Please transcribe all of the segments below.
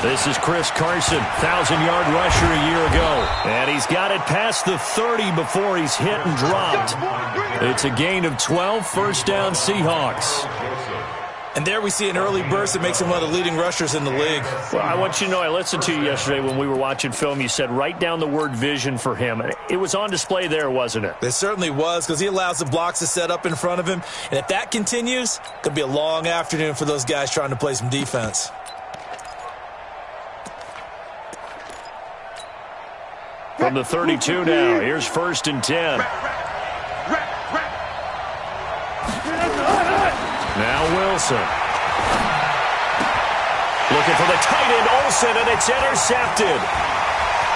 This is Chris Carson, 1,000-yard rusher a year ago. And he's got it past the 30 before he's hit and dropped. It's a gain of 12, first down Seahawks. And there we see an early burst that makes him one of the leading rushers in the league. Well, I want you to know, I listened to you yesterday when we were watching film. You said write down the word vision for him. It was on display there, wasn't it? It certainly was, because he allows the blocks to set up in front of him. And if that continues, it could be a long afternoon for those guys trying to play some defense. From the 32 now, here's 1st and 10. Now Wilson. Looking for the tight end, Olsen, and it's intercepted.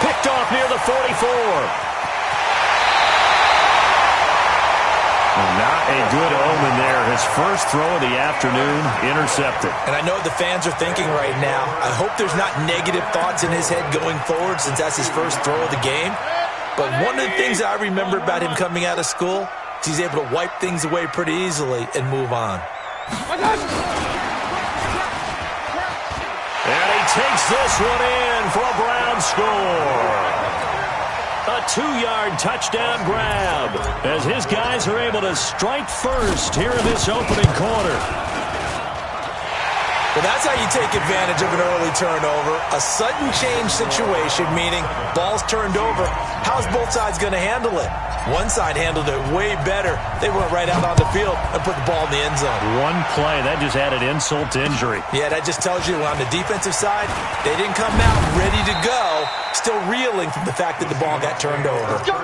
Picked off near the 44. Not a good omen there. His first throw of the afternoon, intercepted. And I know the fans are thinking right now, I hope there's not negative thoughts in his head going forward since that's his first throw of the game. But one of the things I remember about him coming out of school is he's able to wipe things away pretty easily and move on. And he takes this one in for a Brown score. A 2-yard touchdown grab as his guys are able to strike first here in this opening quarter. Well, that's how you take advantage of an early turnover. A sudden change situation, meaning ball's turned over. How's both sides going to handle it? One side handled it way better. They went right out on the field and put the ball in the end zone. One play, that just added insult to injury. Yeah, that just tells you on the defensive side, they didn't come out ready to go, still reeling from the fact that the ball got turned over. Go!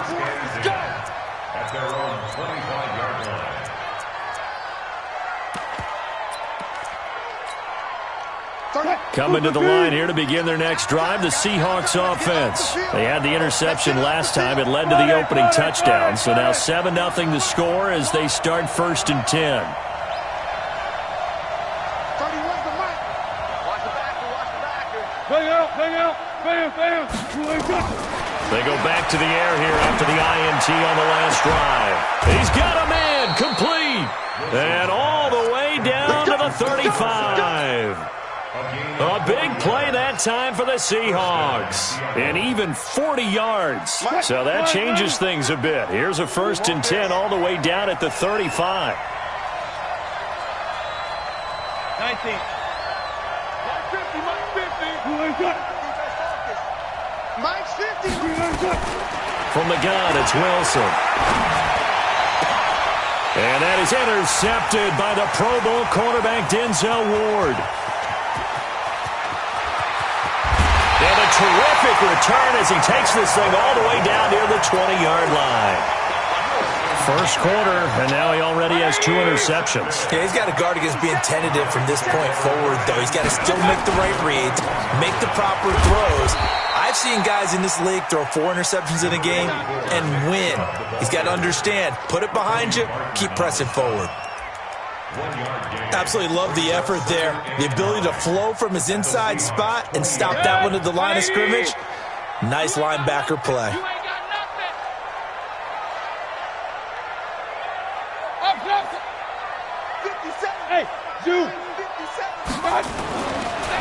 At their own 25-yard line. Coming to the line here to begin their next drive, the Seahawks offense. They had the interception last time. It led to the opening touchdown. So now 7-0 the score as they start 1st and 10. They go back to the air here after the INT on the last drive. He's got a man, complete. And all the way down to the 35. A big play that time for the Seahawks. And even 40 yards. So that changes things a bit. Here's a 1st and 10 all the way down at the 35. 19. Mike's 50. From the gun, it's Wilson. And that is intercepted by the Pro Bowl cornerback Denzel Ward. And a terrific return as he takes this thing all the way down near the 20-yard line. First quarter, and now he already has 2 interceptions. Yeah, he's got to guard against being tentative from this point forward, though. He's got to still make the right reads, make the proper throws. I've seen guys in this league throw 4 interceptions in a game and win. He's got to understand, put it behind you, keep pressing forward. Absolutely love the effort there. The ability to flow from his inside spot and stop that one at the line of scrimmage. Nice linebacker play.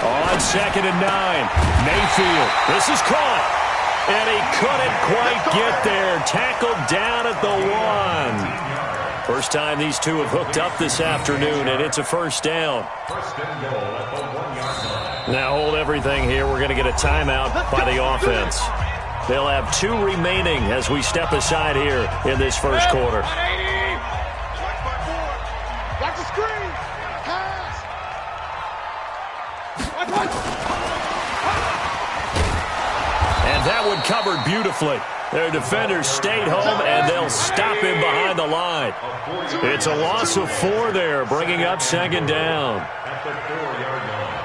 On 2nd and 9, Mayfield. This is caught. And he couldn't quite get there. Tackled down at the 1. First time these two have hooked up this afternoon, and it's a first down. Now hold everything here. We're going to get a timeout by the offense. They'll have 2 remaining as we step aside here in this first quarter. Watch the screen. Pass. And that one covered beautifully. Their defenders stayed home, and they'll stop him behind the line. It's a loss of 4 there, bringing up 2nd down. At the 4-yard line.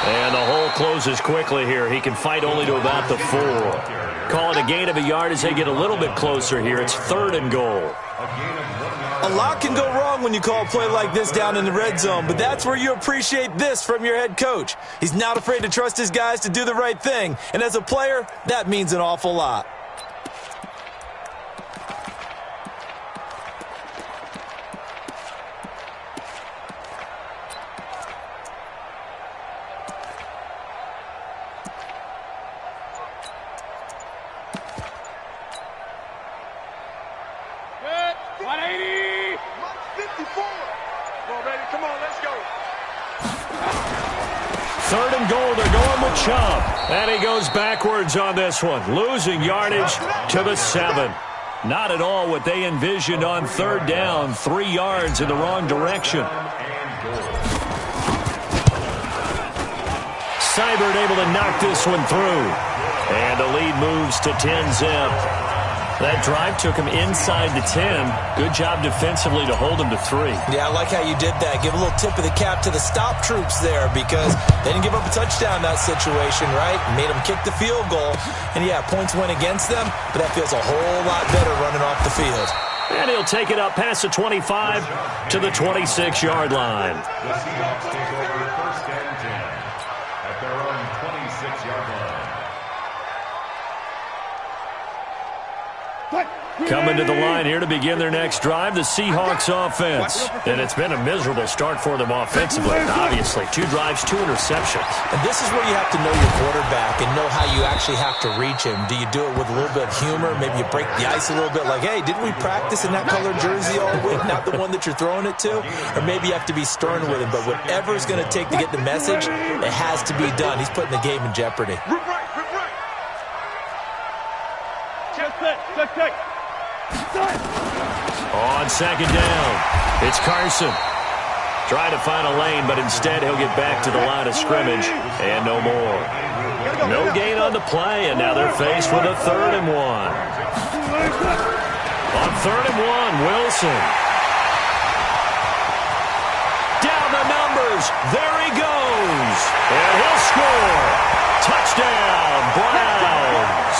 And the hole closes quickly here. He can fight only to about the 4. Call it a gain of a yard as they get a little bit closer here. It's 3rd and goal. A lot can go wrong when you call a play like this down in the red zone, but that's where you appreciate this from your head coach. He's not afraid to trust his guys to do the right thing, and as a player, that means an awful lot. 3rd and goal. They're going with Chubb. And he goes backwards on this one, losing yardage to the 7. Not at all what they envisioned on 3rd down. 3 yards in the wrong direction. Seibert able to knock this one through. And the lead moves to 10-zip. That drive took him inside the 10. Good job defensively to hold him to 3. Yeah, I like how you did that. Give a little tip of the cap to the stop troops there because they didn't give up a touchdown in that situation, right? Made them kick the field goal. And, yeah, points went against them, but that feels a whole lot better running off the field. And he'll take it up past the 25 to the 26-yard line. The Seahawks take over 1st and 10 at their own 26-yard line. Coming to the line here to begin their next drive, the Seahawks offense. And it's been a miserable start for them offensively. Obviously, 2 drives, 2 interceptions. And this is where you have to know your quarterback and know how you actually have to reach him. Do you do it with a little bit of humor? Maybe you break the ice a little bit like, hey, didn't we practice in that colored jersey all week, not the one that you're throwing it to? Or maybe you have to be stern with him. But whatever it's going to take to get the message, it has to be done. He's putting the game in jeopardy. On 2nd down, it's Carson. Trying to find a lane, but instead he'll get back to the line of scrimmage and no more. No gain on the play, and now they're faced with a 3rd and 1. On 3rd and 1, Wilson. Down the numbers. There he goes. And he'll score. Touchdown, Browns.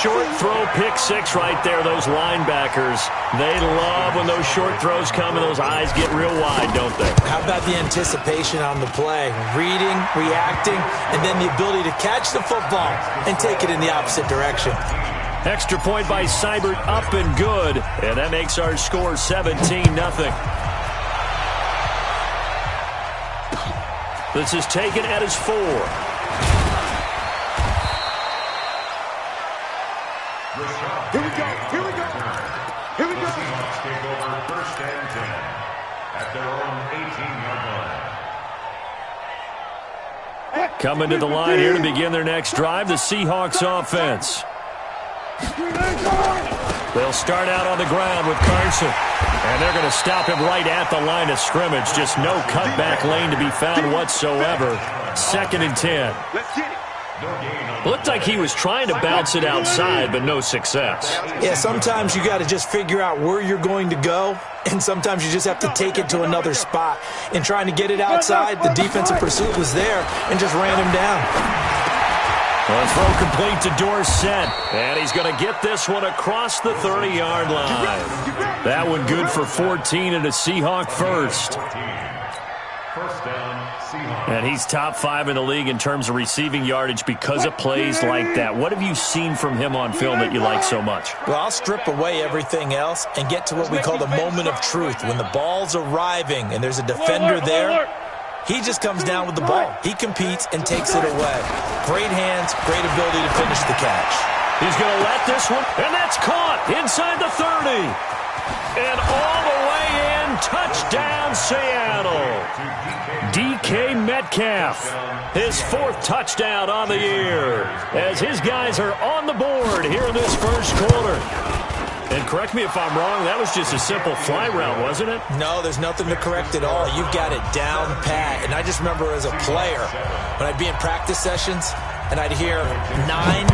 Short throw, pick 6 right there, those linebackers. They love when those short throws come and those eyes get real wide, don't they? How about the anticipation on the play? Reading, reacting, and then the ability to catch the football and take it in the opposite direction. Extra point by Seibert, up and good. And that makes our score 17-0. This is taken at his 4. Here we go. The Seahawks take over 1st and 10 at their own 18-yard line. Coming to the line here to begin their next drive, the Seahawks offense. They'll start out on the ground with Carson. And they're going to stop him right at the line of scrimmage. Just no cutback lane to be found whatsoever. 2nd and 10. Looked like he was trying to bounce it outside, but no success. Yeah, sometimes you got to just figure out where you're going to go, and sometimes you just have to take it to another spot. In trying to get it outside, the defensive pursuit was there and just ran him down. Well, throw complete to Dorsett, and he's going to get this one across the 30-yard line. That one good for 14 and a Seahawk first. 1st down, Seahawks. And he's top 5 in the league in terms of receiving yardage because of plays like that. What have you seen from him on film that you like so much? Well, I'll strip away everything else and get to what we call the moment of truth. When the ball's arriving and there's a defender there, he just comes down with the ball. He competes and takes it away. Great hands, great ability to finish the catch. He's going to let this one, and that's caught inside the 30. And all the way in, touchdown Seattle. DK Metcalf, his 4th touchdown on the year, as his guys are on the board here in this first quarter. And correct me if I'm wrong, that was just a simple fly route, wasn't it? No, there's nothing to correct at all. You've got it down pat. And I just remember as a player, when I'd be in practice sessions, and I'd hear 9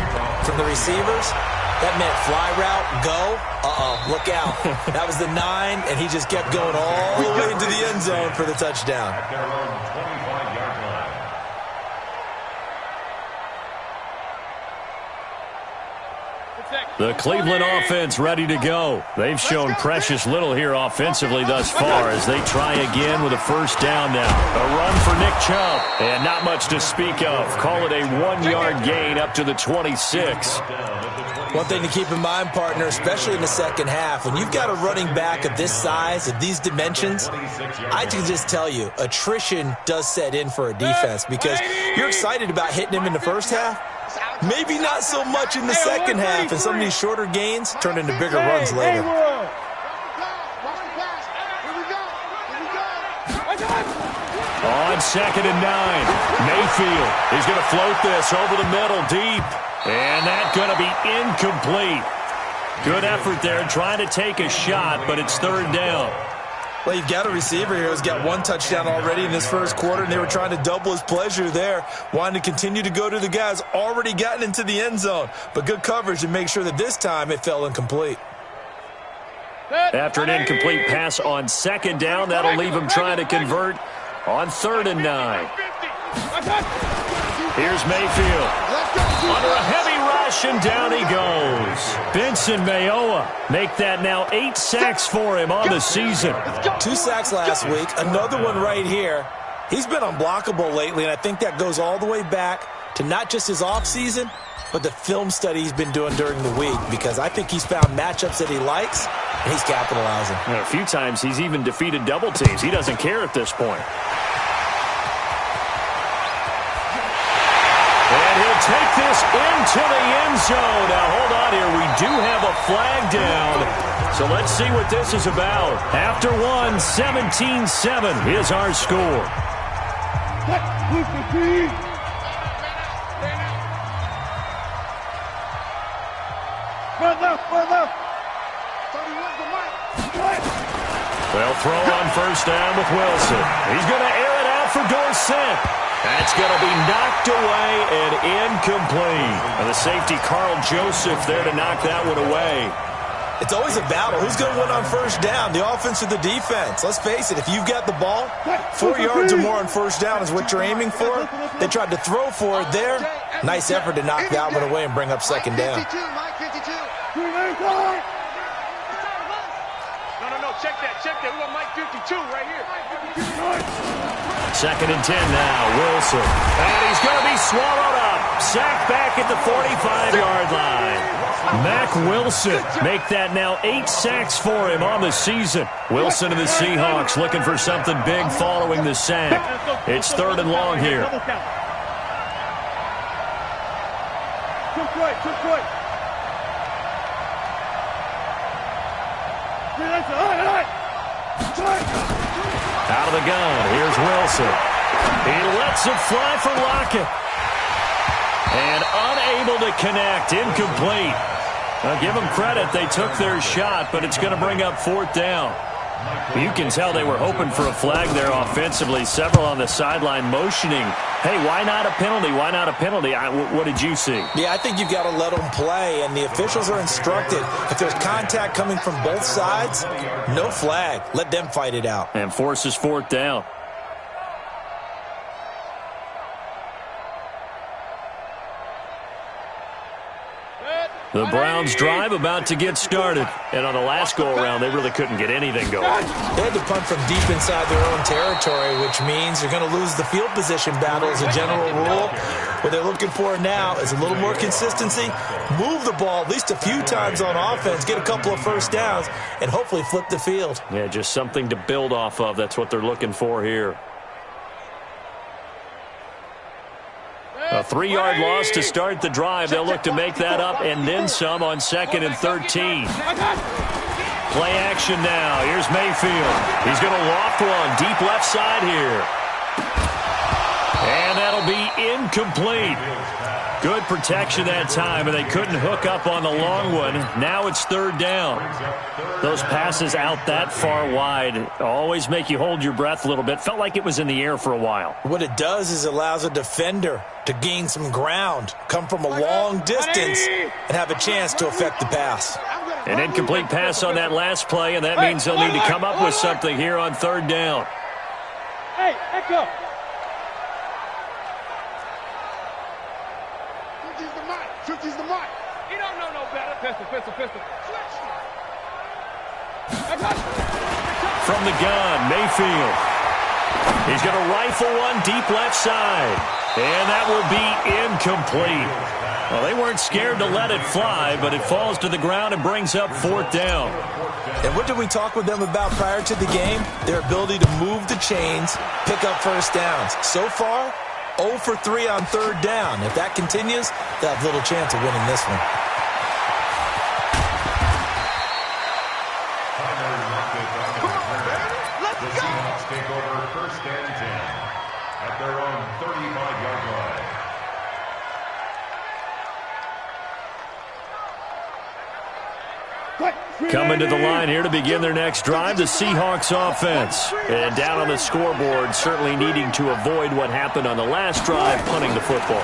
from the receivers, that meant fly route, go, look out. That was the 9, and he just kept going all the way into the end zone for the touchdown. At their own 25-yard line. The Cleveland offense ready to go. They've shown precious little here offensively thus far as they try again with a 1st down now. A run for Nick Chubb, and not much to speak of. Call it a 1-yard gain up to the 26. One thing to keep in mind, partner, especially in the second half, when you've got a running back of this size, of these dimensions, I can just tell you, attrition does set in for a defense because you're excited about hitting him in the first half. Maybe not so much in the second half, and some of these shorter gains turn into bigger runs later. On 2nd and 9, Mayfield. He's going to float this over the middle deep. And that's going to be incomplete. Good effort there trying to take a shot, but it's 3rd down. Well, you've got a receiver here who's got 1 touchdown already in this first quarter, and they were trying to double his pleasure there, wanting to continue to go to the guys already gotten into the end zone. But good coverage to make sure that this time it fell incomplete. After an incomplete pass on 2nd down, that'll leave him trying to convert on 3rd and 9. Here's Mayfield. Under a heavy rush, and down he goes. Benson Mayowa make that now 8 sacks for him on the season. 2 sacks last week, another one right here. He's been unblockable lately, and I think that goes all the way back to not just his offseason, but the film study he's been doing during the week, because I think he's found matchups that he likes, and he's capitalizing. And a few times he's even defeated double teams. He doesn't care at this point. And he'll take this into the end zone. Now, hold on here. We do have a flag down. So let's see what this is about. After 1, 17-7 is our score. Well, throw on 1st down with Wilson. He's going to air it out for Dorsett. That's going to be knocked away and incomplete. And the safety, Carl Joseph, there to knock that one away. It's always a battle. Who's going to win on 1st down, the offense or the defense? Let's face it, if you've got the ball, 4 yards or more on 1st down is what you're aiming for. They tried to throw for it there. Nice effort to knock that one away and bring up 2nd down. No, check that. We want Mike 52 right here. 2nd and 10 now, Wilson. And he's going to be swallowed up. Sacked back at the 45-yard line. Mac Wilson make that now 8 sacks for him on the season. Wilson and the Seahawks looking for something big following the sack. It's 3rd and long here. Out of the gun, here's Wilson. He lets it fly for Lockett. And unable to connect, incomplete. Now, give them credit, they took their shot, but it's going to bring up 4th down. You can tell they were hoping for a flag there offensively. Several on the sideline motioning, hey, why not a penalty? Why not a penalty? What did you see? Yeah, I think you've got to let them play, and the officials are instructed. If there's contact coming from both sides, no flag. Let them fight it out. And forces 4th down. The Browns drive about to get started. And on the last go-around, they really couldn't get anything going. They had to punt from deep inside their own territory, which means you're going to lose the field position battle as a general rule. What they're looking for now is a little more consistency, move the ball at least a few times on offense, get a couple of 1st downs, and hopefully flip the field. Yeah, just something to build off of. That's what they're looking for here. A 3-yard loss to start the drive. They'll look to make that up and then some on 2nd and 13. Play action now. Here's Mayfield. He's going to loft one deep left side here. And that'll be incomplete. Good protection that time, and they couldn't hook up on the long one. Now it's 3rd down. Those passes out that far wide always make you hold your breath a little bit. Felt like it was in the air for a while. What it does is it allows a defender to gain some ground, come from a long distance, and have a chance to affect the pass. An incomplete pass on that last play, and that means they'll need to come up with something here on 3rd down. Hey, echo. Switches the mic. You don't know no better. Pistol. From the gun, Mayfield. He's going to rifle one deep left side. And that will be incomplete. Well, they weren't scared to let it fly, but it falls to the ground and brings up 4th down. And what did we talk with them about prior to the game? Their ability to move the chains, pick up 1st downs. So far, 0 for 3 on 3rd down. If that continues, they'll have little chance of winning this one. The Seahawks take over 1st and 10. their own 35-yard line. Coming to the line here to begin their next drive, the Seahawks offense. And down on the scoreboard, certainly needing to avoid what happened on the last drive, punting the football.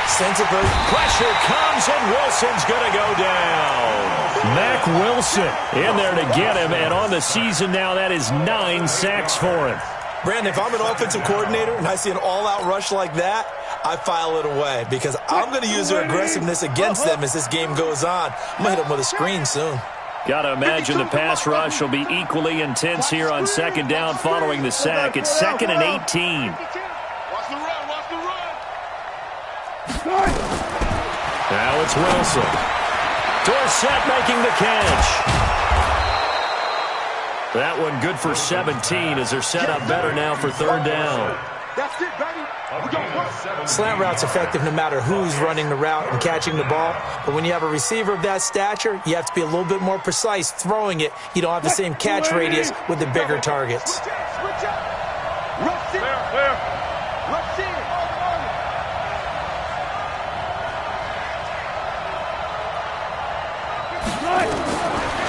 Sense of pressure comes, and Wilson's going to go down. Mac Wilson in there to get him, and on the season now, that is 9 sacks for him. Brandon, if I'm an offensive coordinator and I see an all-out rush like that, I file it away because I'm going to use their aggressiveness against them as this game goes on. I'm going to hit them with a screen soon. Got to imagine the pass rush will be equally intense here on second down following the sack. It's 2nd and 18. Watch the run, watch the run. Now it's Wilson. Dorsett making the catch. That one good for 17 as they're set up better now for third down. That's it, baby. We got work. Slant route's effective no matter who's running the route and catching the ball. But when you have a receiver of that stature, you have to be a little bit more precise throwing it. You don't have the same catch radius with the bigger targets. Switch up. Rush in. Rush in.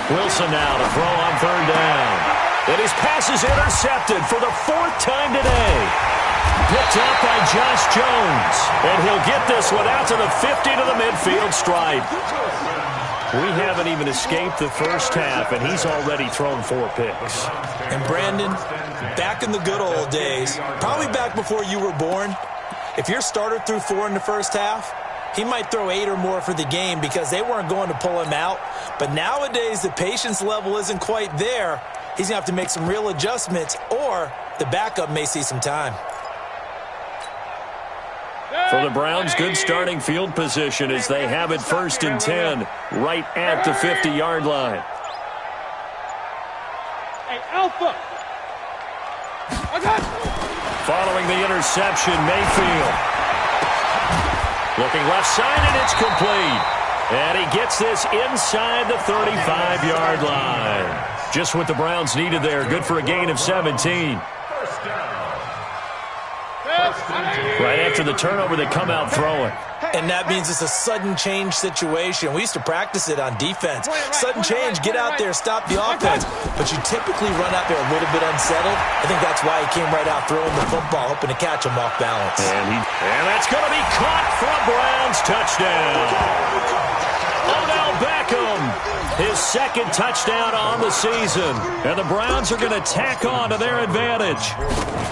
Wilson now to throw on third down. And his pass is intercepted for the 4th time today. Picked up by Josh Jones. And he'll get this one out to the 50 to the midfield stripe. We haven't even escaped the first half, and he's already thrown 4 picks. And Brandon, back in the good old days, probably back before you were born, if your starter threw 4 in the first half, he might throw 8 or more for the game because they weren't going to pull him out. But nowadays, the patience level isn't quite there. He's going to have to make some real adjustments, or the backup may see some time. For the Browns, good starting field position as they have it 1st and 10, right at the 50-yard line. Hey, Alpha. I got it. Following the interception, Mayfield. Looking left side, and it's complete. And he gets this inside the 35-yard line. Just what the Browns needed there. Good for a gain of 17. Right after the turnover, they come out throwing. And that means it's a sudden change situation. We used to practice it on defense. Sudden change, get out there, stop the offense. But you typically run out there a little bit unsettled. I think that's why he came right out throwing the football, hoping to catch him off balance. And that's going to be caught for a Browns touchdown. Odell Beckham, his 2nd touchdown on the season. And the Browns are going to tack on to their advantage.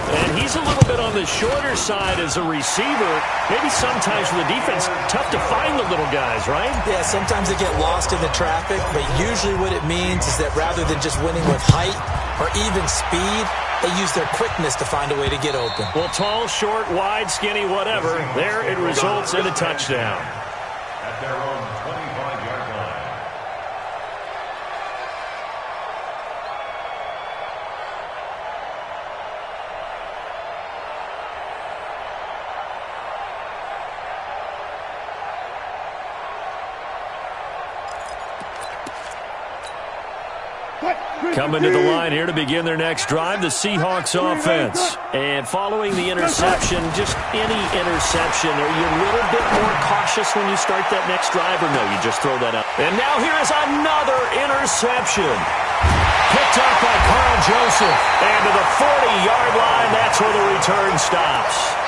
And he's a little bit on the shorter side as a receiver. Maybe sometimes for the defense, tough to find the little guys, right? Yeah, sometimes they get lost in the traffic, but usually what it means is that rather than just winning with height or even speed, they use their quickness to find a way to get open. Well, tall, short, wide, skinny, whatever, there it results in a touchdown. At their own 25-yard line. Coming to the line here to begin their next drive, the Seahawks offense. And following the interception, just any interception, are you a little bit more cautious when you start that next drive, or no, you just throw that out? And now here is another interception. Picked up by Carl Joseph. And to the 40-yard line, that's where the return stops.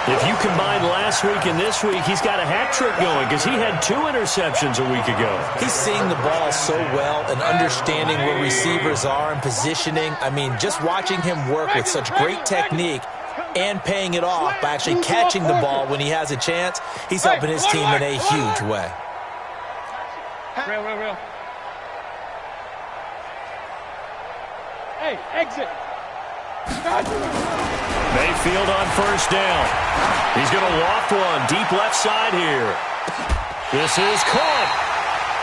If you combine last week and this week, he's got a hat trick going because he had 2 interceptions a week ago. He's seeing the ball so well and understanding where receivers are and positioning. I mean, just watching him work with such great technique and paying it off by actually catching the ball when he has a chance, he's helping his team in a huge way. Real. Hey, exit. Mayfield on 1st down. He's going to loft one deep left side here. This is caught.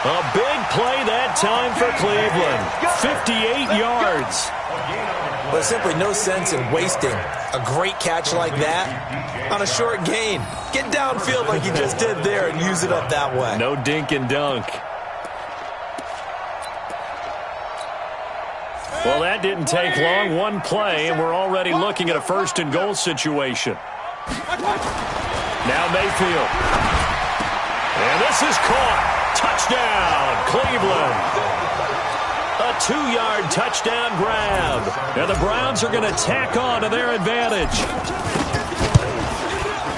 A big play that time for Cleveland. 58 yards. There's simply no sense in wasting a great catch like that on a short gain. Get downfield like you just did there and use it up that way. No dink and dunk. Well, that didn't take long. One play, and we're already looking at a first-and-goal situation. Now Mayfield. And this is caught. Touchdown, Cleveland. A 2-yard touchdown grab. And the Browns are going to tack on to their advantage.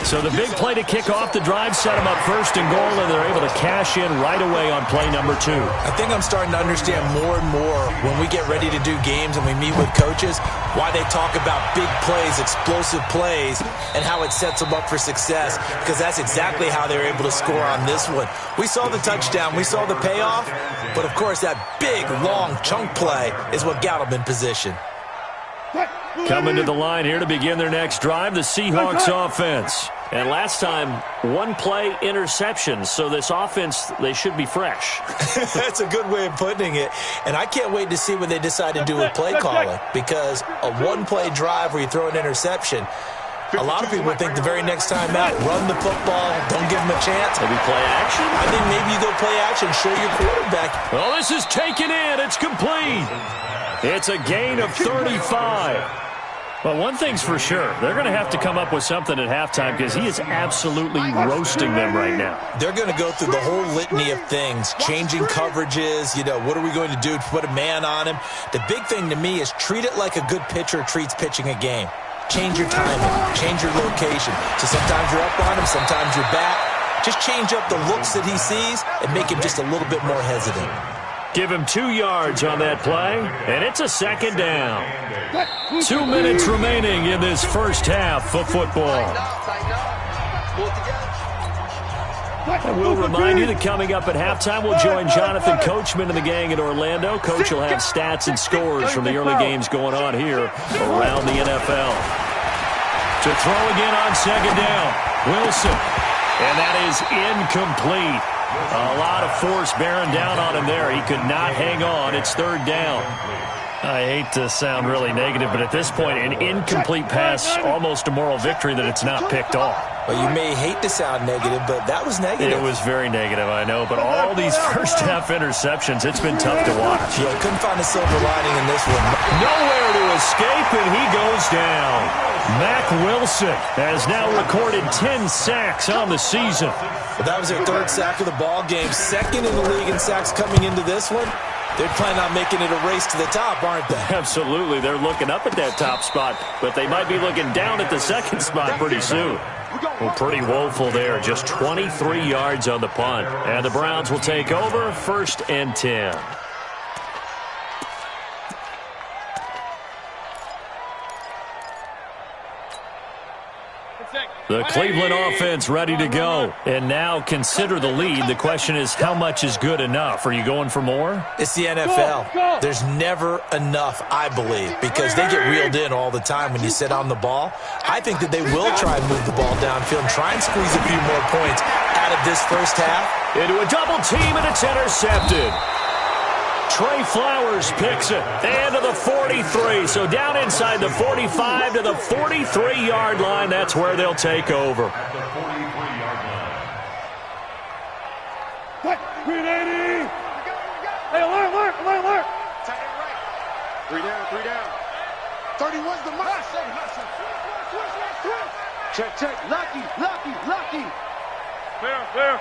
So the big play to kick off the drive set them up first and goal, and they're able to cash in right away on play number 2. I think I'm starting to understand more and more when we get ready to do games and we meet with coaches why they talk about big plays, explosive plays, and how it sets them up for success, because that's exactly how they're able to score on this one. We saw the touchdown. We saw the payoff. But, of course, that big, long chunk play is what got them in position. Coming to the line here to begin their next drive, the Seahawks offense. And last time, one play interception. So this offense, they should be fresh. That's a good way of putting it. And I can't wait to see what they decide to do with play calling, because a one-play drive where you throw an interception, a lot of people think the very next time out, run the football, don't give them a chance. Maybe play action? I think maybe you go play action, show your quarterback. Oh, this is taken in. It's complete. It's a gain of 35. Well, one thing's for sure. They're going to have to come up with something at halftime because he is absolutely roasting them right now. They're going to go through the whole litany of things, changing coverages, what are we going to do to put a man on him? The big thing to me is treat it like a good pitcher treats pitching a game. Change your timing, change your location. So sometimes you're up on him, sometimes you're back. Just change up the looks that he sees and make him just a little bit more hesitant. Give him 2 yards on that play, and it's a second down. 2 minutes remaining in this first half of football. And we'll remind you that coming up at halftime, we'll join Jonathan Coachman and the gang in Orlando. Coach will have stats and scores from the early games going on here around the NFL. To throw again on second down, Wilson. And that is incomplete. A lot of force bearing down on him there. He could not hang on. It's third down. I hate to sound really negative, but at this point, an incomplete pass, almost a moral victory that it's not picked off. Well, you may hate to sound negative, but that was negative. It was very negative, I know. But all these first-half interceptions, it's been tough to watch. Yeah, couldn't find a silver lining in this one. Nowhere to escape, and he goes down. Mack Wilson has now recorded 10 sacks on the season. Well, that was their third sack of the ball game. Second in the league in sacks coming into this one. They're planning on making it a race to the top, aren't they? Absolutely. They're looking up at that top spot, but they might be looking down at the second spot pretty soon. Well, pretty woeful there. Just 23 yards on the punt. And the Browns will take over, 1st and 10. The Cleveland offense ready to go. And now consider the lead. The question is, how much is good enough? Are you going for more? It's the NFL. There's never enough, I believe, because they get reeled in all the time when you sit on the ball. I think that they will try and move the ball downfield and try and squeeze a few more points out of this first half. Into a double team, and it's intercepted. Trey Flowers picks it, and to the 43. So down inside the 45 to the 43-yard line. That's where they'll take over. At the 43-yard line. 380. Hey, alert. Tight end right. 3 down. 31's the mark. Check. Lucky. Clear.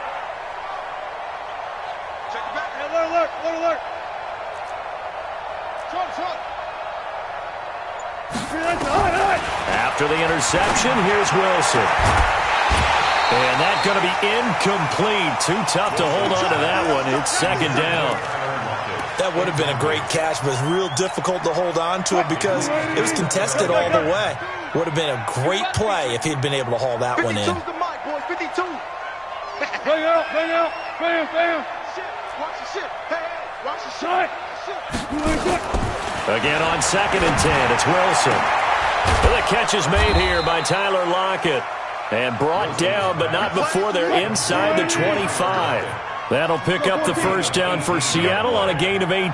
Check it back. Hey, alert. After the interception, here's Wilson. And that's going to be incomplete. Too tough to hold on to that one. It's second down. That would have been a great catch, but it's real difficult to hold on to it because it was contested all the way. Would have been a great play if he'd been able to haul that one in. 52's the mic, boys. 52. Bring out. Bam. Watch the shit. Hey, watch the shit. Again on 2nd and 10, it's Wilson. Well, the catch is made here by Tyler Lockett. And brought down, but not before they're inside the 25. That'll pick up the first down for Seattle on a gain of 18.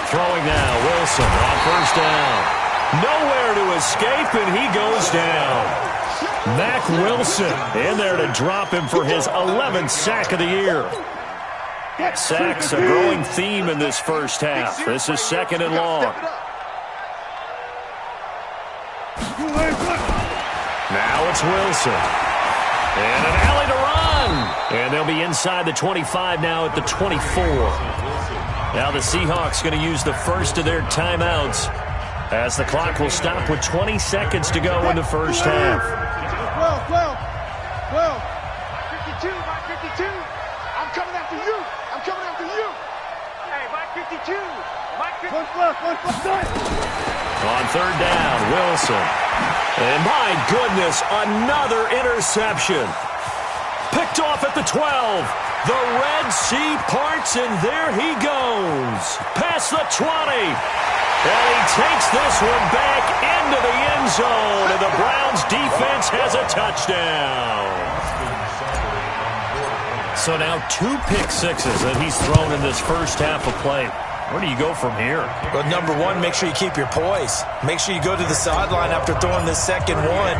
Throwing now, Wilson on first down. Nowhere to escape, and he goes down. Mack Wilson in there to drop him for his 11th sack of the year. Sacks a growing theme in this first half. This is 2nd and long. Now it's Wilson. And an alley to run. And they'll be inside the 25 now at the 24. Now the Seahawks going to use the first of their timeouts as the clock will stop with 20 seconds to go in the first half. 12. 52, Mike 52. I'm coming after you. I'm coming after you. Hey, Mike 52. Mike 52. On 3rd down, Wilson. And my goodness, another interception. Picked off at the 12. The Red Sea parts, and there he goes. Past the 20. And he takes this one back into the end zone, and the Browns defense has a touchdown. So now 2 pick sixes that he's thrown in this first half of play. Where do you go from here? Well, number one, make sure you keep your poise. Make sure you go to the sideline after throwing this second one,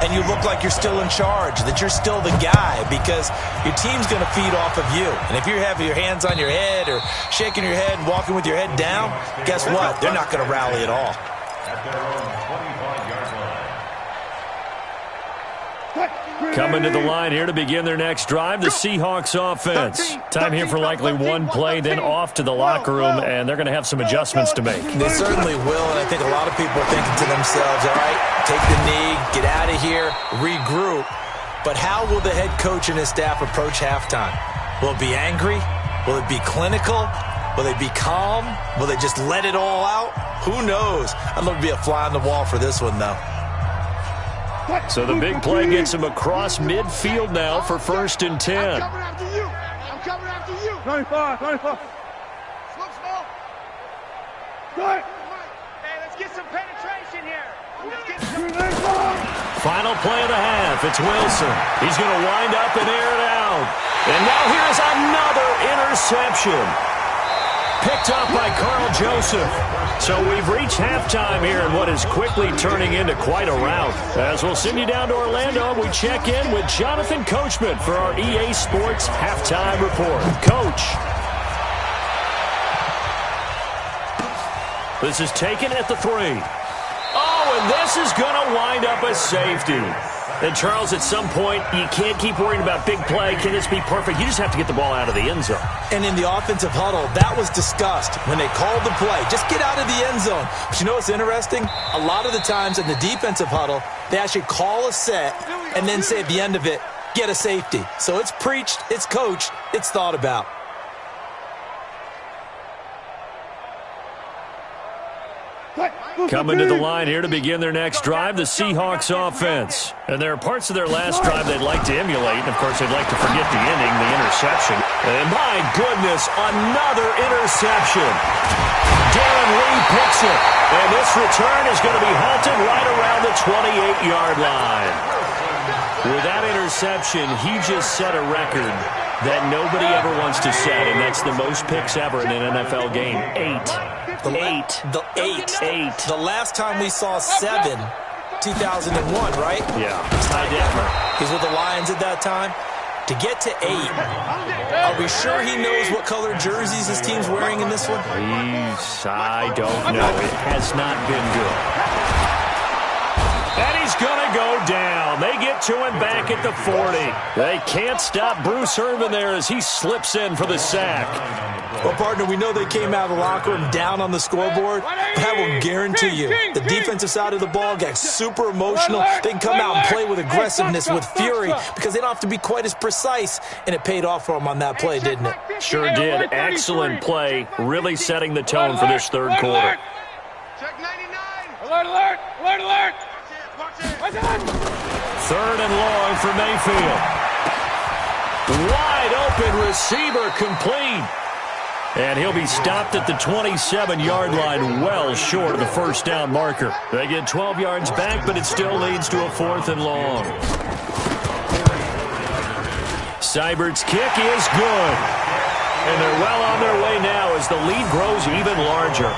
and you look like you're still in charge, that you're still the guy, because your team's going to feed off of you. And if you're having your hands on your head or shaking your head and walking with your head down, guess what? They're not going to rally at all. At their own 25-yard line. Coming to the line here to begin their next drive, the Seahawks offense. Time here for likely one play, then off to the locker room, and they're going to have some adjustments to make. They certainly will, and I think a lot of people are thinking to themselves, all right, take the knee, get out of here, regroup. But how will the head coach and his staff approach halftime? Will it be angry? Will it be clinical? Will they be calm? Will they just let it all out? Who knows? I'd love to be a fly on the wall for this one, though. So the big play gets him across midfield now for 1st and 10. I'm coming after you. I'm coming after you. 25. Slow. Good. Hey, let's get some penetration here. Final play of the half. It's Wilson. He's going to wind up and air it out. And now here's another interception. Picked up by Carl Joseph. So we've reached halftime here in what is quickly turning into quite a rout. As we'll send you down to Orlando, we check in with Jonathan Coachman for our EA Sports Halftime Report. Coach. This is taken at the 3. Oh, and this is going to wind up a safety. And, Charles, at some point, you can't keep worrying about big play. Can this be perfect? You just have to get the ball out of the end zone. And in the offensive huddle, that was discussed when they called the play. Just get out of the end zone. But you know what's interesting? A lot of the times in the defensive huddle, they actually call a set and then say at the end of it, get a safety. So it's preached, it's coached, it's thought about. Coming to the line here to begin their next drive, the Seahawks offense. And there are parts of their last drive they'd like to emulate. And, of course, they'd like to forget the ending, the interception. And, my goodness, another interception. Darren Lee picks it. And this return is going to be halted right around the 28-yard line. With that interception, he just set a record that nobody ever wants to set, and that's the most picks ever in an NFL game. 8. The last time we saw 7, 2001, right? Yeah, Ty Detmer. He's with the Lions at that time. To get to 8, are we sure he knows what color jerseys his team's wearing in this one? I don't know. It has not been good. And he's going to go down. They get to him back at the 40. They can't stop Bruce Irvin there as he slips in for the sack. Well, partner, we know they came out of the locker room down on the scoreboard. But I will guarantee you, the defensive side of the ball got super emotional. They can come out and play with aggressiveness, with fury, because they don't have to be quite as precise. And it paid off for them on that play, didn't it? Sure did. Excellent play, really setting the tone for this third quarter. Check 99. Alert. 3rd and long for Mayfield. Wide open receiver complete. And he'll be stopped at the 27-yard line, well short of the first down marker. They get 12 yards back, but it still leads to a 4th and long. Seibert's kick is good. And they're well on their way now as the lead grows even larger.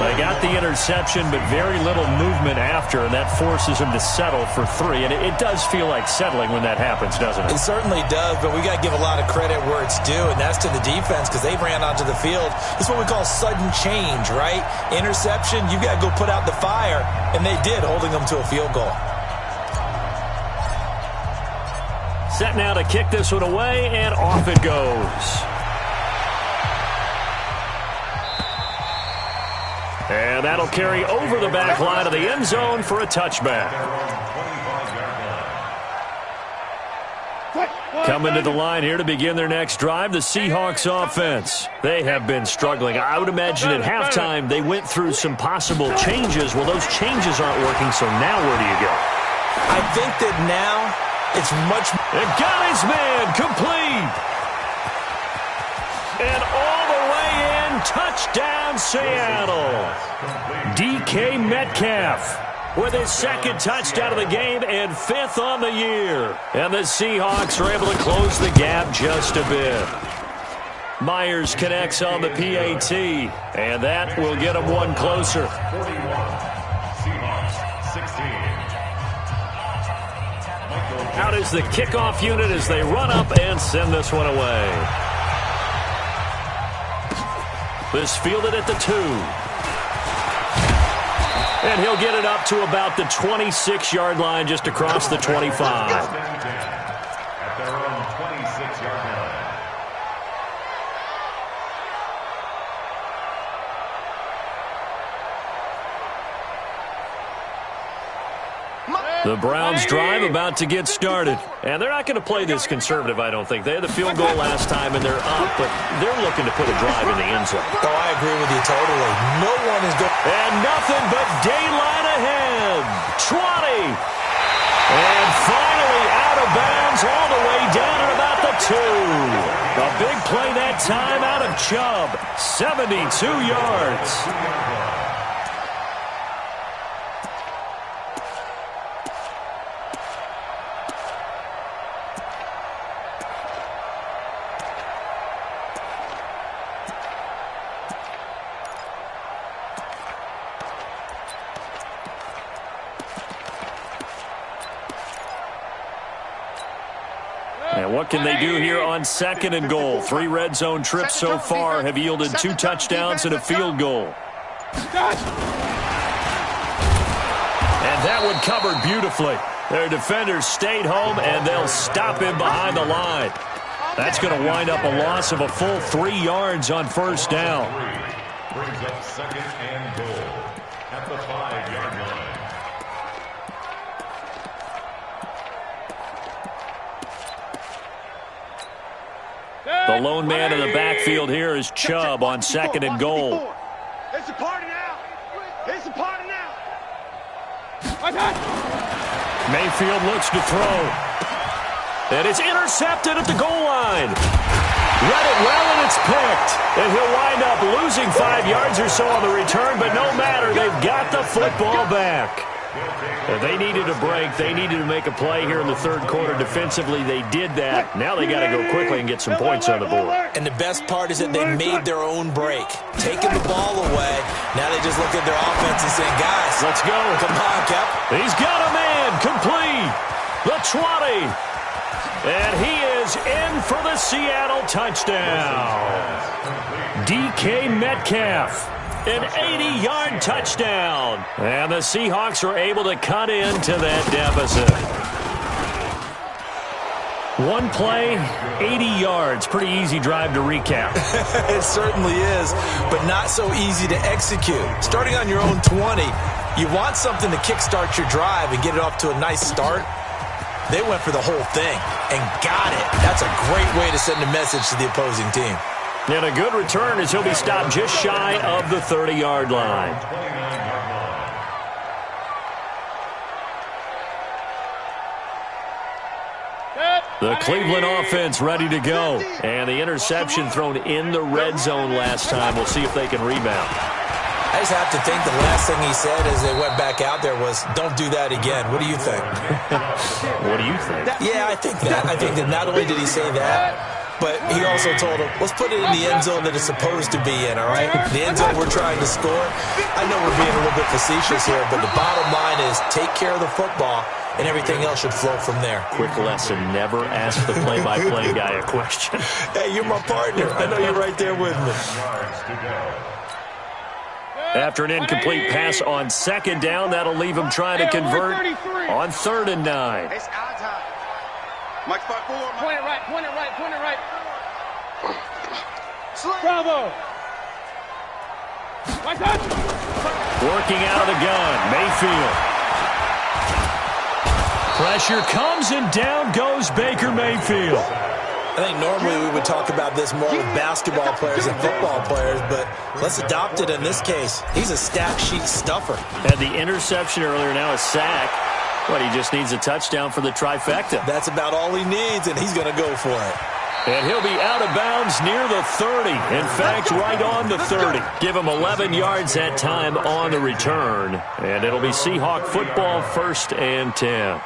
They got the interception, but very little movement after, and that forces them to settle for 3. And it does feel like settling when that happens, doesn't it? It certainly does, but we got to give a lot of credit where it's due, and that's to the defense because they ran onto the field. It's what we call sudden change, right? Interception, you got to go put out the fire, and they did, holding them to a field goal. Set now to kick this one away, and off it goes. And that'll carry over the back line of the end zone for a touchback. Coming to the line here to begin their next drive, the Seahawks offense. They have been struggling. I would imagine at halftime they went through some possible changes. Well, those changes aren't working, so now where do you go? I think that now it's much... And got his man complete. And all the way in, touchdown Seattle. DK Metcalf with his second touchdown of the game and 5th on the year. And the Seahawks are able to close the gap just a bit. Myers connects on the PAT, and that will get them one closer. 41, Seahawks 16. Out is the kickoff unit as they run up and send this one away. This fielded at the 2. And he'll get it up to about the 26-yard line just across the 25. At their own 26-yard line. The Browns drive about to get started. And they're not going to play this conservative, I don't think. They had the field goal last time, and they're up, but they're looking to put a drive in the end zone. Oh, I agree with you totally. No one is going... And nothing but daylight ahead. 20. And finally out of bounds all the way down at about the 2. A big play that time out of Chubb. 72 yards. And what can they do here on 2nd and goal? 3 red zone trips so far have yielded 2 touchdowns and a field goal. And that one covered beautifully. Their defenders stayed home, and they'll stop him behind the line. That's going to wind up a loss of a full 3 yards on first down. Brings up 2nd and goal at the 5-yard line. The lone man in the backfield here is Chubb on 2nd and goal. It's a party now. It's a party now. Mayfield looks to throw. And it's intercepted at the goal line. Read it well, and it's picked. And he'll wind up losing 5 yards or so on the return, but no matter, they've got the football back. They needed a break. They needed to make a play here in the 3rd quarter. Defensively, they did that. Now they got to go quickly and get some points on the board. And the best part is that they made their own break. Taking the ball away. Now they just look at their offense and saying, guys, let's go. Come on, Cap. He's got a man complete. The 20. And he is in for the Seattle touchdown. DK Metcalf. An 80-yard touchdown. And the Seahawks are able to cut into that deficit. One play, 80 yards. Pretty easy drive to recap. It certainly is, but not so easy to execute. Starting on your own 20, you want something to kickstart your drive and get it off to a nice start. They went for the whole thing and got it. That's a great way to send a message to the opposing team. And a good return as he'll be stopped just shy of the 30-yard line. The Cleveland offense ready to go. And the interception thrown in the red zone last time. We'll see if they can rebound. I just have to think the last thing he said as they went back out there was, don't do that again. What do you think? What do you think? Yeah, I think that. I think that not only did he say that, but he also told him, let's put it in the end zone that it's supposed to be in, all right? The end zone we're trying to score. I know we're being a little bit facetious here, but the bottom line is take care of the football, and everything else should flow from there. Quick lesson, never ask the play-by-play guy a question. Hey, you're my partner. I know you're right there with me. After an incomplete pass on second down, that'll leave him trying to convert on 3rd and 9. It's our time. Mike 5-4. Point it right, point it right, point it right. Bravo. Working out of the gun, Mayfield. Pressure comes, and down goes Baker Mayfield. I think normally we would talk about this more with basketball players and football players, but let's adopt it in this case. He's a stat sheet stuffer. Had the interception earlier, now a sack. But he just needs a touchdown for the trifecta. That's about all he needs, and he's going to go for it. And he'll be out of bounds near the 30. In fact, right on the 30. Give him 11 yards that time on the return. And it'll be Seahawk football, 1st and 10.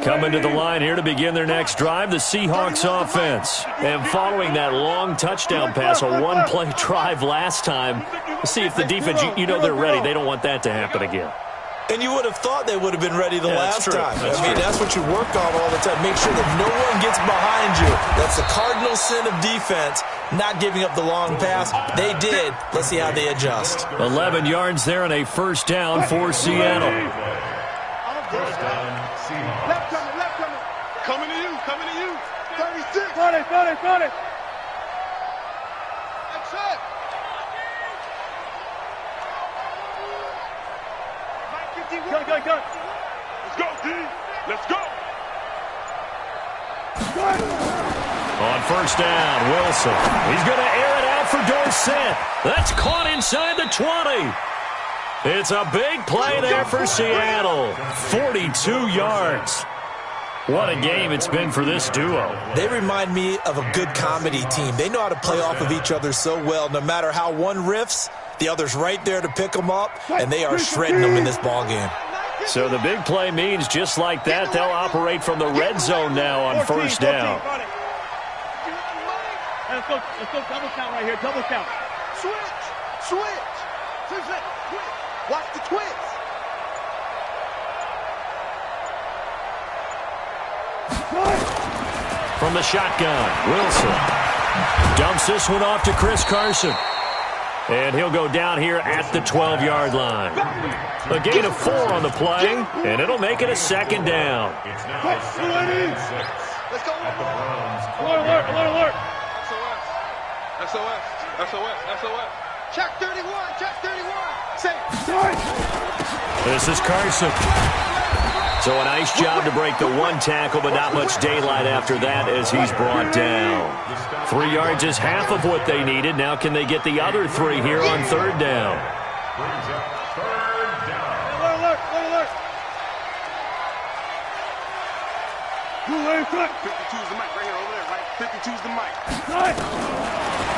Coming to the line here to begin their next drive, the Seahawks offense. And following that long touchdown pass, a one-play drive last time, see if the defense, you know they're ready. They don't want that to happen again. And you would have thought they would have been ready the last time. That's what you work on all the time. Make sure that no one gets behind you. That's the cardinal sin of defense, not giving up the long pass. They did. Let's see how they adjust. 11 yards there and a 1st down for Seattle. Left coming. Coming to you. 36. Got it. That's it. Go. Let's go, D. Let's go. On 1st down, Wilson. He's going to air it out for Dorsett. That's caught inside the 20. It's a big play there for Seattle. 42 yards. What a game it's been for this duo. They remind me of a good comedy team. They know how to play off of each other so well. No matter how one riffs, the other's right there to pick them up, and they are shredding them in this ballgame. So the big play means just like that, they'll operate from the red zone now on 1st down. Let's go double count right here, double count. Switch. Watch the twist. From the shotgun, Wilson dumps this one off to Chris Carson. And he'll go down here at the 12-yard line. A gain of 4 on the play, and it'll make it a 2nd down. Let's go. Alert. SOS. Check 31. Say. This is Carson. So a nice job to break the one tackle, but not much daylight after that as he's brought down. 3 yards is half of what they needed. Now can they get the other 3 here on 3rd down? Alert. 52's the mic right here over there, right? 52's the mic.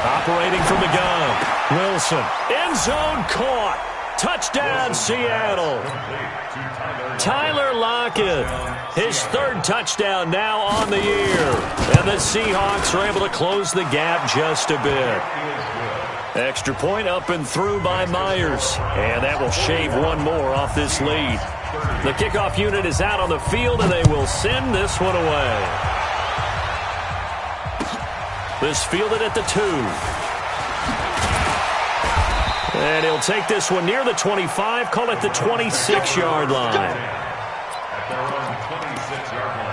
Operating from the gun. Wilson. End zone caught. Touchdown, Seattle. Tyler Lockett, his 3rd touchdown now on the year. And the Seahawks are able to close the gap just a bit. Extra point up and through by Myers. And that will shave one more off this lead. The kickoff unit is out on the field, and they will send this one away. This fielded at the 2. And he'll take this one near the 25, call it the 26-yard line. At their own 26-yard line.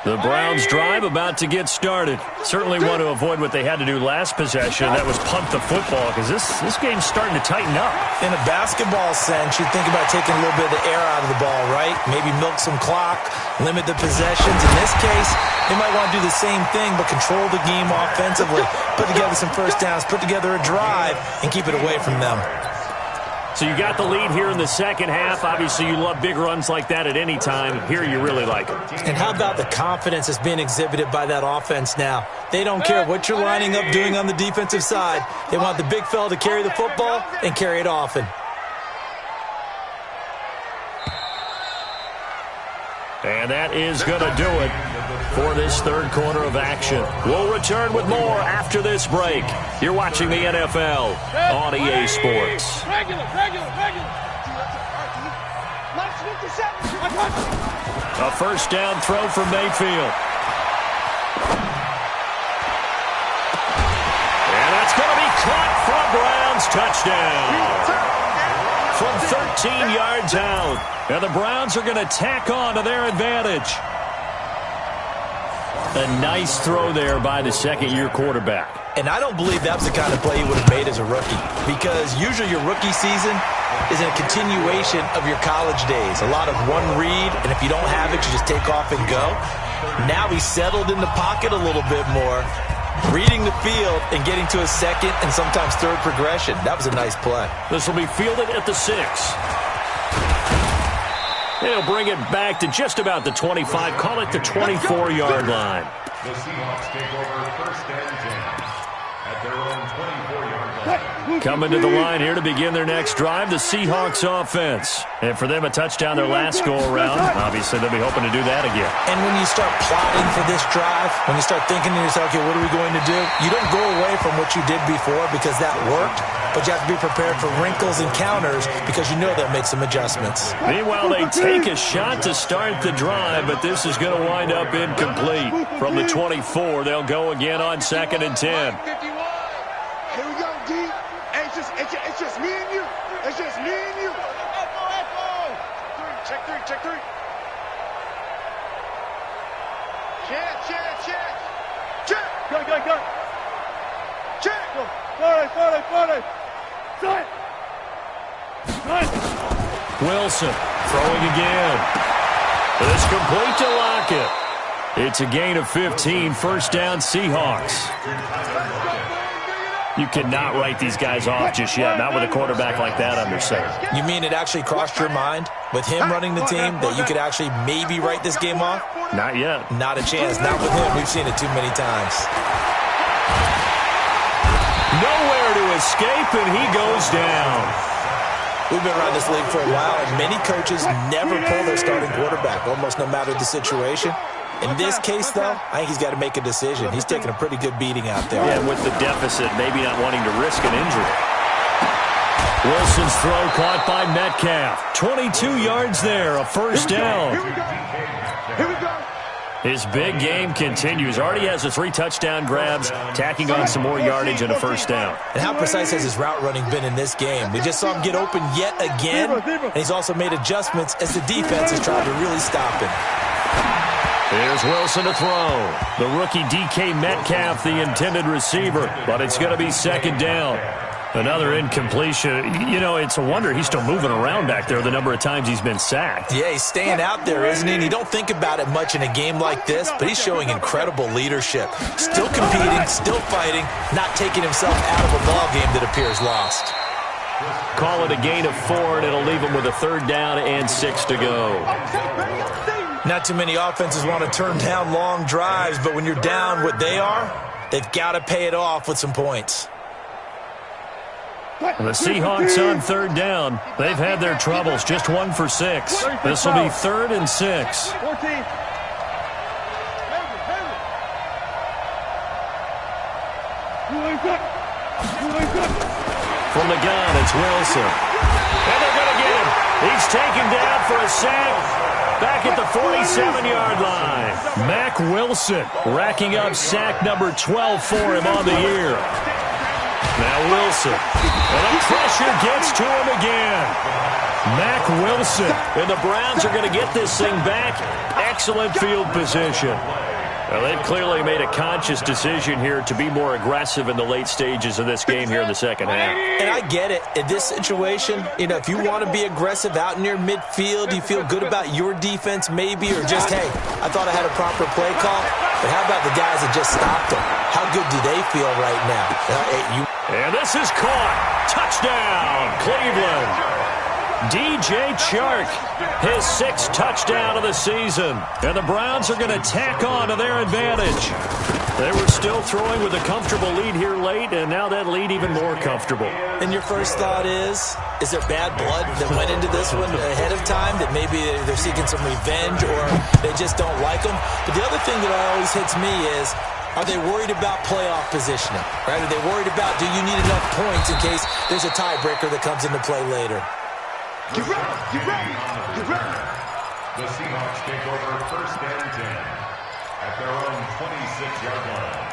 The Browns drive about to get started. Certainly want to avoid what they had to do last possession. That was punt the football, because this game's starting to tighten up. In a basketball sense, you think about taking a little bit of the air out of the ball, right? Maybe milk some clock, limit the possessions. In this case, they might want to do the same thing, but control the game offensively. Put together some first downs, put together a drive, and keep it away from them. So you got the lead here in the second half. Obviously, you love big runs like that at any time. Here you really like it. And how about the confidence that's being exhibited by that offense now? They don't care what you're lining up doing on the defensive side. They want the big fella to carry the football and carry it often. And that is going to do it for this third quarter of action. We'll return with more after this break. You're watching the NFL on EA Sports. A first down throw from Mayfield. And that's going to be caught for Browns touchdown. From 13 yards out. And the Browns are going to tack on to their advantage. A nice throw there by the second-year quarterback. And I don't believe that was the kind of play he would have made as a rookie, because usually your rookie season is a continuation of your college days. A lot of one read, and if you don't have it, you just take off and go. Now he's settled in the pocket a little bit more, reading the field and getting to a second and sometimes third progression. That was a nice play. This will be fielded at the 6. He'll bring it back to just about the 25. Call it the 24-yard line. The Seahawks take over first and 10 at their own 24-yard line. Coming to the line here to begin their next drive, the Seahawks offense. And for them, a touchdown their last go-around. Obviously, they'll be hoping to do that again. And when you start plotting for this drive, when you start thinking to yourself, okay, what are we going to do? You don't go away from what you did before because that worked, but you have to be prepared for wrinkles and counters because you know they'll make some adjustments. Meanwhile, they take a shot to start the drive, but this is going to wind up incomplete. From the 24, they'll go again on 2nd and 10. Here we go, D. Hey, it's just me and you. It's just me and you. Echo. Check three. Check. Go. Check. Go. Wilson throwing again. It's complete to Lockett. It's a gain of 15, first down Seahawks. You cannot write these guys off just yet, not with a quarterback like that under center. You mean it actually crossed your mind with him running the team that you could actually maybe write this game off? Not yet. Not a chance. Not with him. We've seen it too many times. Nowhere to escape, and he goes down. We've been around this league for a while, and many coaches never pull their starting quarterback, almost no matter the situation. In this case, though, I think he's got to make a decision. He's taking a pretty good beating out there. Yeah, with the deficit, maybe not wanting to risk an injury. Wilson's throw caught by Metcalf. 22 yards there, a first down. Here we go. His big game continues. Already has the 3 touchdown grabs, tacking on some more yardage and a first down. And how precise has his route running been in this game? We just saw him get open yet again, and he's also made adjustments as the defense has tried to really stop him. Here's Wilson to throw. The rookie DK Metcalf, the intended receiver, but it's going to be second down. Another incompletion. You know, it's a wonder he's still moving around back there the number of times he's been sacked. Yeah, he's staying out there, isn't he? And you don't think about it much in a game like this, but he's showing incredible leadership. Still competing, still fighting, not taking himself out of a ball game that appears lost. Call it a gain of 4, and it'll leave him with a third down and 6 to go. Not too many offenses want to turn down long drives, but when you're down what they are, they've got to pay it off with some points. The Seahawks on third down. They've had their troubles, just 1 for 6. This will be 3rd and 6. 14. From the gun, it's Wilson. And they're going to get him. He's taken down for a sack. Back at the 47-yard line. Mack Wilson racking up sack number 12 for him on the year. Now Wilson. And the pressure gets to him again. Mack Wilson. And the Browns are going to get this thing back. Excellent field position. Well, they've clearly made a conscious decision here to be more aggressive in the late stages of this game here in the second half. And I get it. In this situation, you know, if you want to be aggressive out near midfield, you feel good about your defense maybe, or just, hey, I thought I had a proper play call. But how about the guys that just stopped them? How good do they feel right now? And this is caught. Touchdown, Cleveland. DJ Chark, his 6th touchdown of the season. And the Browns are going to tack on to their advantage. They were still throwing with a comfortable lead here late, and now that lead even more comfortable. And your first thought is there bad blood that went into this one ahead of time, that maybe they're seeking some revenge or they just don't like them? But the other thing that always hits me is, are they worried about playoff positioning? Right? Are they worried about, do you need enough points in case there's a tiebreaker that comes into play later? Get ready, get ready, get ready. The Seahawks take over 1st and 10 at their own 26-yard line.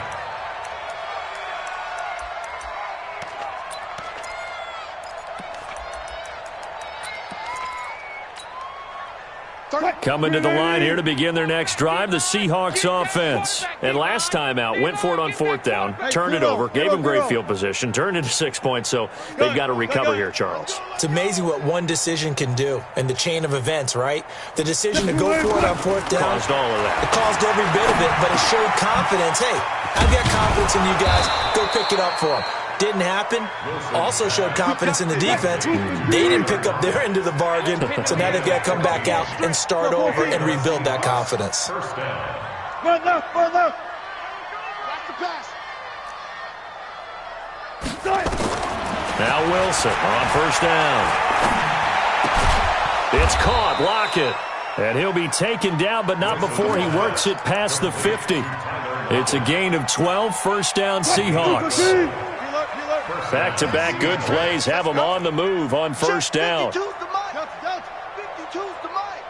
Coming to the line here to begin their next drive, the Seahawks offense. And last time out, went for it on 4th down, turned it over, gave them great field position, turned into 6 points, so they've got to recover here, Charles. It's amazing what one decision can do in the chain of events, right? The decision to go for it on 4th down. Caused all of that. It caused every bit of it, but it showed confidence. Hey, I've got confidence in you guys. Go pick it up for them. Didn't happen. Also showed confidence in the defense. They didn't pick up their end of the bargain, so now they've got to come back out and start over and rebuild that confidence. Run left, run left. Watch the pass. Now Wilson on 1st down. It's caught. Lockett. And he'll be taken down, but not before he works it past the 50. It's a gain of 12, 1st down Seahawks. Back-to-back good plays have them on the move on 1st down. 52's the mic. 52's the mic.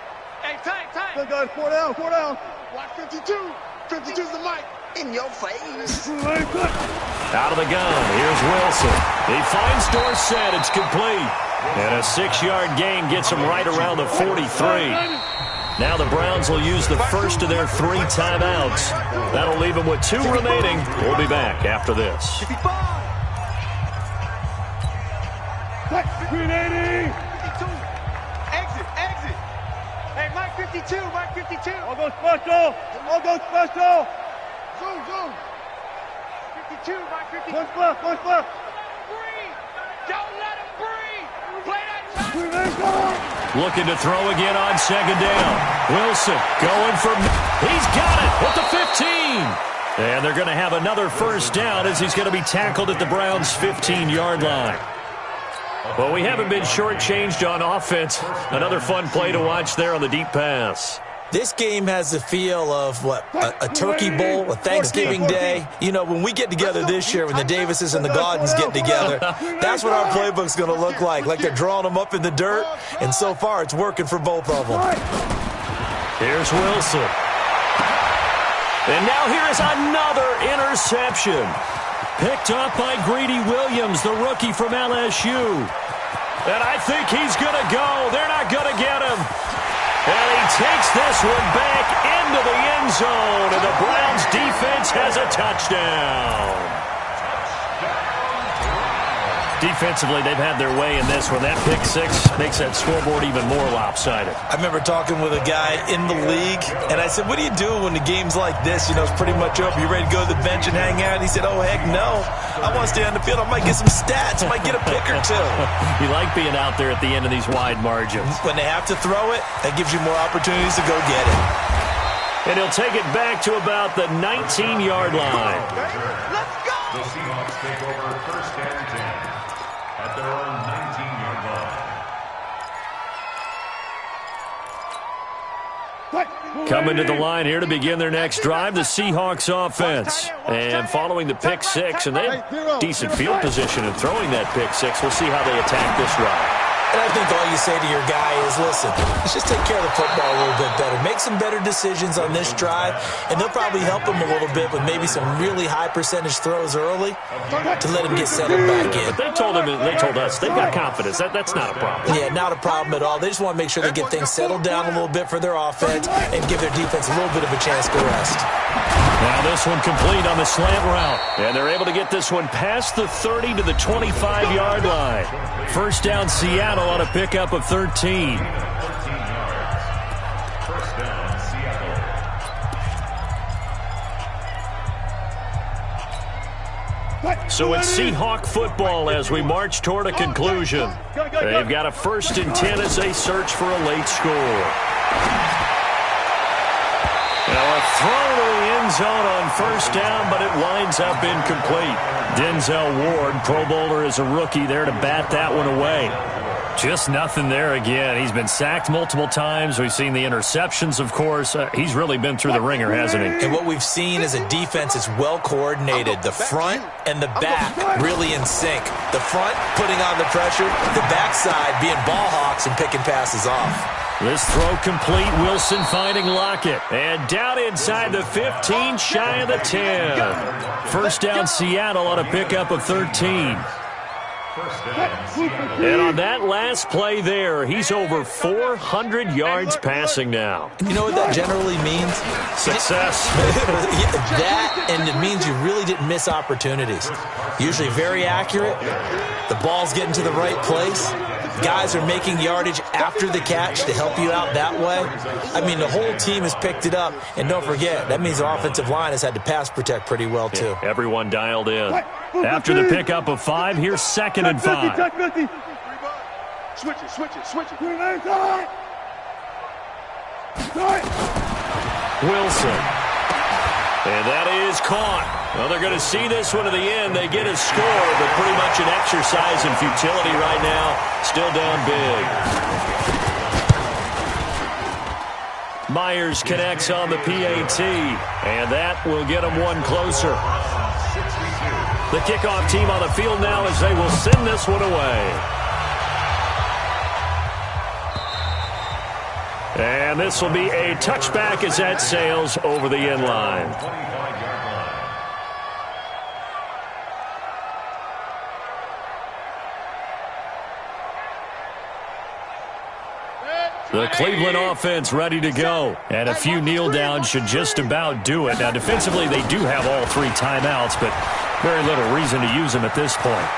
Hey, time. Good guys, 4 down, 4 down. Watch 52. 52's the mic. In your face. Out of the gun, here's Wilson. He finds Dorsett, it's complete. And a 6-yard gain gets him right around the 43. Now the Browns will use the first of their 3 timeouts. That'll leave them with 2 remaining. We'll be back after this. 380. 52. Exit. Hey, Mike 52. I'll go special. Zoom. 52, Mike 52. Push left. Breathe. Don't let him breathe. Play that time. Looking to throw again on 2nd down. Wilson going for... He's got it at the 15. And they're going to have another 1st down as he's going to be tackled at the Browns' 15-yard line. Well, we haven't been shortchanged on offense. Another fun play to watch there on the deep pass. This game has the feel of, a turkey bowl, a Thanksgiving day. You know, when we get together this year, when the Davises and the Gaudens get together, that's what our playbook's going to look like they're drawing them up in the dirt, and so far it's working for both of them. Here's Wilson. And now here is another interception. Picked up by Greedy Williams, the rookie from LSU. And I think he's going to go. They're not going to get him. And he takes this one back into the end zone, and the Browns defense has a touchdown. Defensively, they've had their way in this one. That pick 6 makes that scoreboard even more lopsided. I remember talking with a guy in the league, and I said, what do you do when the game's like this? You know, it's pretty much over. You ready to go to the bench and hang out? He said, oh, heck no. I want to stay on the field. I might get some stats. I might get a pick or 2. You like being out there at the end of these wide margins. When they have to throw it, that gives you more opportunities to go get it. And he'll take it back to about the 19-yard line. Let's go. The Seahawks take over 1st and 10 at their own 19-yard line. Coming to the line here to begin their next drive, the Seahawks offense. And following the pick 6, and they have decent field position in throwing that pick 6. We'll see how they attack this drive. And I think all you say to your guy is, listen, let's just take care of the football a little bit better. Make some better decisions on this drive, and they'll probably help him a little bit with maybe some really high percentage throws early to let him get settled back in. But they told us they've got confidence. That's not a problem. Yeah, not a problem at all. They just want to make sure they get things settled down a little bit for their offense and give their defense a little bit of a chance to rest. Now this one complete on the slant route. And they're able to get this one past the 30 to the 25-yard line. 1st down Seattle on a pickup of 13. 13 yards. 1st down, Seattle. So it's Seahawk football as we march toward a conclusion. They've got a 1st and 10 as they search for a late score. Now a throw to the end zone on 1st down, but it winds up incomplete. Denzel Ward, Pro Bowler as a rookie, there to bat that one away. Just nothing there again. He's been sacked multiple times. We've seen the interceptions, of course. He's really been through the ringer, hasn't he? And what we've seen is a defense that's well coordinated. The front and the back really in sync. The front putting on the pressure, the backside being ball hawks and picking passes off. This throw complete. Wilson finding Lockett. And down inside the 15, shy of the 10. 1st down Seattle on a pickup of 13. And on that last play there, he's over 400 yards passing now. You know what that generally means? Success. That, and it means you really didn't miss opportunities. Usually very accurate. The ball's getting to the right place. Guys are making yardage after the catch to help you out that way. I mean, the whole team has picked it up. And don't forget, that means the offensive line has had to pass protect pretty well, too. Yeah, everyone dialed in. After the pickup of 5, here's 2nd and 5. Switch it. Wilson. And that is caught. Well, they're going to see this one to the end. They get a score, but pretty much an exercise in futility right now. Still down big. Myers connects on the PAT, and that will get them one closer. The kickoff team on the field now as they will send this one away. And this will be a touchback as that sails over the end line. The Cleveland offense ready to go. And a few kneel downs should just about do it. Now, defensively, they do have all 3 timeouts, but very little reason to use them at this point.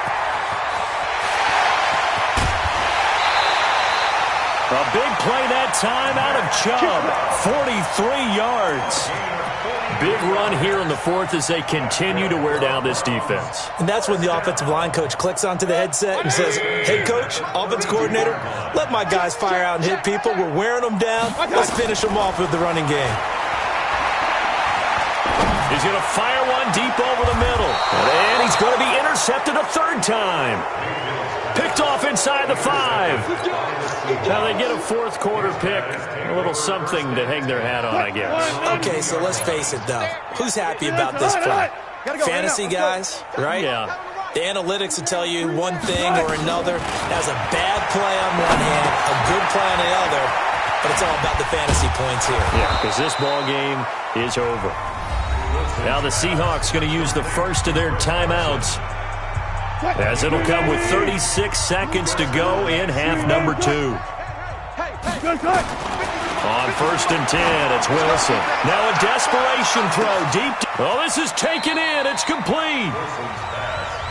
A big play that time out of Chubb. 43 yards. Big run here in the 4th as they continue to wear down this defense. And that's when the offensive line coach clicks onto the headset and says, "Hey, coach, offense coordinator, let my guys fire out and hit people. We're wearing them down. Let's finish them off with the running game." He's going to fire one deep over the middle. And he's going to be intercepted a 3rd time. Picked off inside the 5. Now they get a 4th quarter pick. A little something to hang their hat on, I guess. Okay, so let's face it, though. Who's happy about this play? Fantasy guys, right? Yeah. The analytics will tell you one thing or another. That's a bad play on one hand, a good play on the other, but it's all about the fantasy points here. Yeah, because this ball game is over. Now the Seahawks going to use the first of their timeouts, as it'll come with 36 seconds to go in half number 2. On 1st and 10, it's Wilson. Now a desperation throw deep. Oh, this is taken in. It's complete.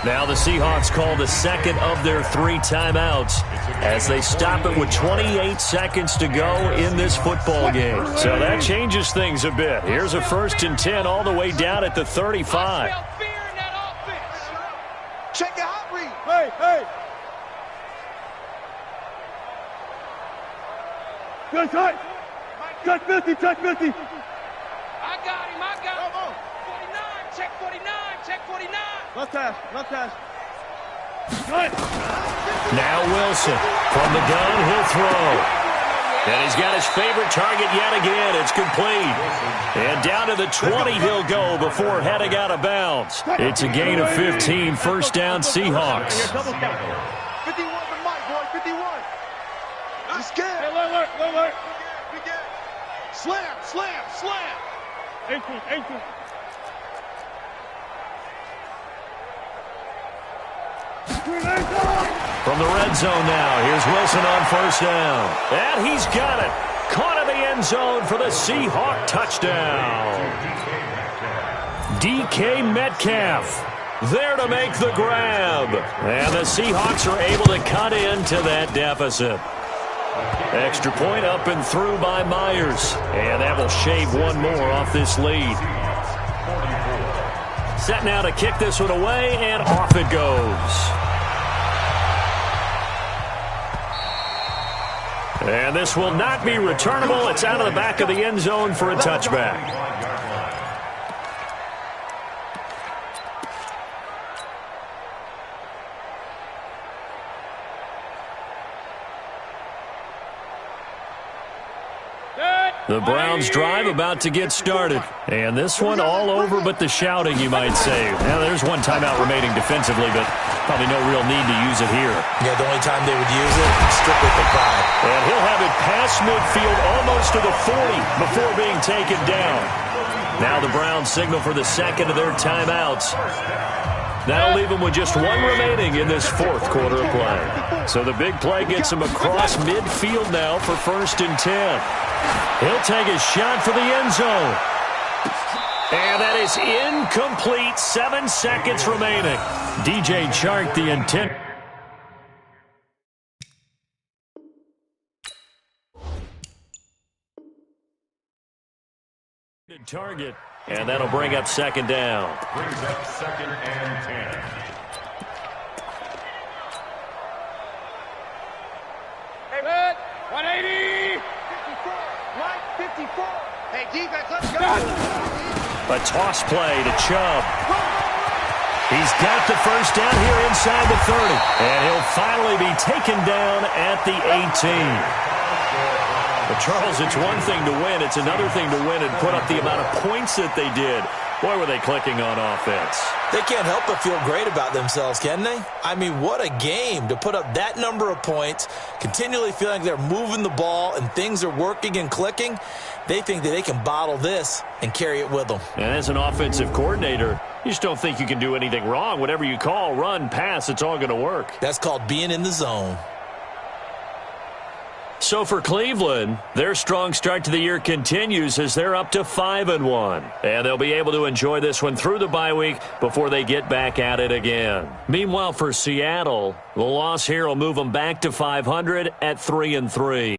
Now the Seahawks call the 2nd of their 3 timeouts as they stop it with 28 seconds to go in this football game. So that changes things a bit. Here's a 1st and 10 all the way down at the 35. Check your hot read. Hey. Touch 50. I got him. 49. Check 49. Left hash. Now Wilson from the gun, he'll throw. And he's got his favorite target yet again. It's complete. And down to the 20 he'll go before heading out of bounds. It's a gain of 15, 1st down Seahawks. 51 to Mike, boy, 51. He's scared. Hey, alert. Slam. 18. From the red zone now, here's Wilson on 1st down. And he's got it. Caught in the end zone for the Seahawk touchdown. DK Metcalf there to make the grab. And the Seahawks are able to cut into that deficit. Extra point up and through by Myers. And that will shave one more off this lead. Set now to kick this one away, and off it goes. And this will not be returnable. It's out of the back of the end zone for a touchback. The Browns drive about to get started. And this one all over but the shouting, you might say. Now, there's one timeout remaining defensively, but probably no real need to use it here. Yeah, the only time they would use it is strictly for pride. And he'll have it past midfield almost to the 40 before being taken down. Now the Browns signal for the second of their timeouts. That'll leave them with just one remaining in this fourth quarter of play. So the big play gets him across midfield now for 1st and 10. He'll take a shot for the end zone. And that is incomplete. 7 seconds remaining. DJ Chark, the intent. Target. And that'll bring up 2nd down. Brings up 2nd and 10. Hey, man, 180. 54. Hey, defense, let's go. A toss play to Chubb. He's got the first down here inside the 30. And he'll finally be taken down at the 18. But, Charles, it's one thing to win. It's another thing to win and put up the amount of points that they did. Boy, were they clicking on offense. They can't help but feel great about themselves, can they? I mean, what a game to put up that number of points, continually feeling like they're moving the ball and things are working and clicking. They think that they can bottle this and carry it with them. And as an offensive coordinator, you just don't think you can do anything wrong. Whatever you call, run, pass, it's all going to work. That's called being in the zone. So for Cleveland, their strong start to the year continues as they're up to 5-1. And they'll be able to enjoy this one through the bye week before they get back at it again. Meanwhile, for Seattle, the loss here will move them back to 500 at 3-3.